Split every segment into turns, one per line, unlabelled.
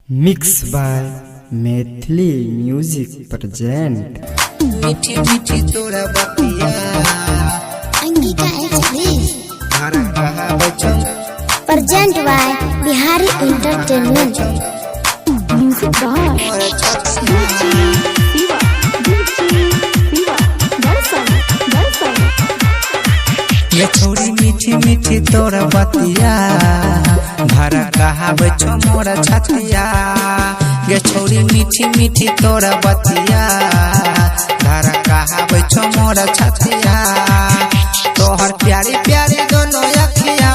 Mix by Maithili music present.
मीठी मीठी तोरा बतिया
अंगिका एक्सप्रेस
धारा कहा बचम
present by Bihari entertainment music by
और छत ये छोरी मीठी मीठी तोरा बतिया धारा कहा बचम मोरा छतिया। ये छोरी मीठी मीठी तोरा बतिया धारा कहा बचम मोरा छतिया। तोहर प्यारी प्यारी दोनों अखिया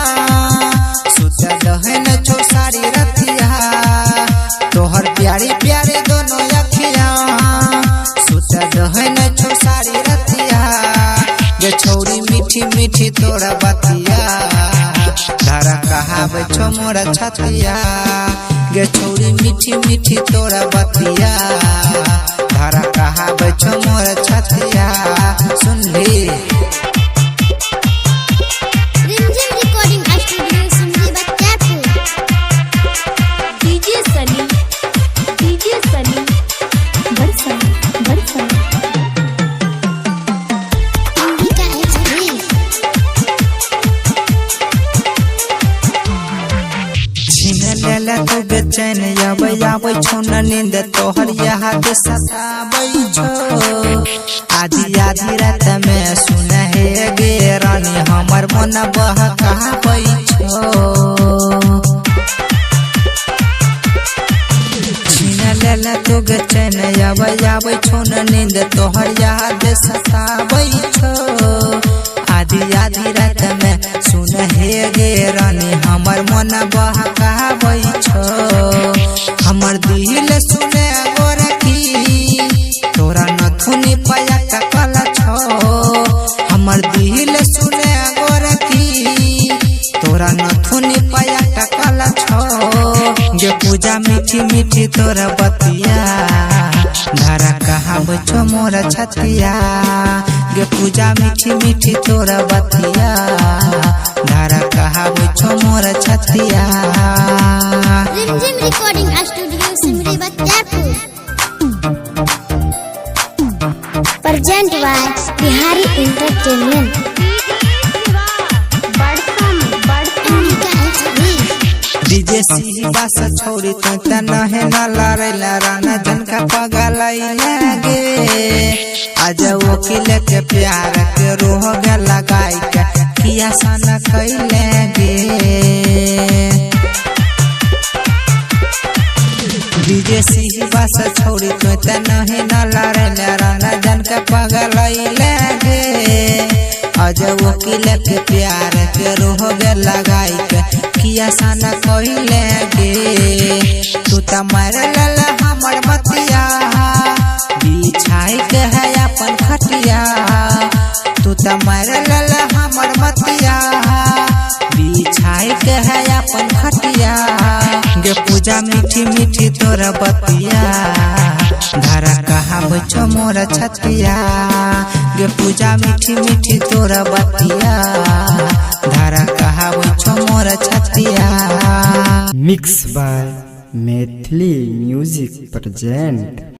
सुता दहन छो सारी रतिया। तोहर प्यारी प्यारी दोनों अखिया सुता दहन छो सारी रतिया। ये छोरी मीठी मीठी तोरा बतिया धारा कहा बचो मोरा छतिया। ये छोरी मीठी मीठी तोरा बतिया धारा कहा बचो मोरा छतिया। सुन ली
रिमझिम रिकॉर्डिंग स्टूडियो सुनरी बच्चापुर
डीजे सनी बरसा
अंगिका एक्सप्रेस
छीन लेला तो बेचैन आबै आबै छो न नींद तोहर याद सताबै छो। आधी आधी रात में सुन हे गे रानी हमर मन बहकाबै छो। छीन लेला तो बेचैन आबै आबै छो न नींद तोहर याद सताबै छो। आधी आधी रात में सुन हे गे रानी हमर मन बहकाबै छो। हमर दिल सुने गोरखी तोरा नथुनी पाया टकल छो। हमर दिल सुने गोरखी तोरा नथुनी पाया टकल छो। जे पूजा मीठी मीठी तोरा बतिया धारा कहा बचो मोरा छतिया। गे पूजा मीठी मीठी तोरा बतिया धारा कहा बचो मोरा छतिया।
रिमझिम रिकॉर्डिंग स्टूडियो सुनरी Bachchapur present by Bihari entertainment Angika express
DJ सी बास छोड़ी तो तनहे न लड़ैला राना जनका पगलै लागे। आज वकील के प्यार के रोह गे लगाई के किया सन कैले गे। डीजे सी बास छोड़ी तो तनहे न लड़ैला राना जनका पगलै लागे। आज वकील के प्यार के रोह गे लगाई के किया सन कैले गे। तू त मार लल हमर बतिया बिछाई के है अपन खटिया। तू त मार लल हमर बतिया बिछाई के है अपन खटिया। गे पूजा मीठी मीठी तोरा बतिया धारा कहा बचो मोरा छतिया। गे पूजा मीठी मीठी तोरा बतिया धारा कहा बचो मोरा छतिया।
Mix by Maithili music present.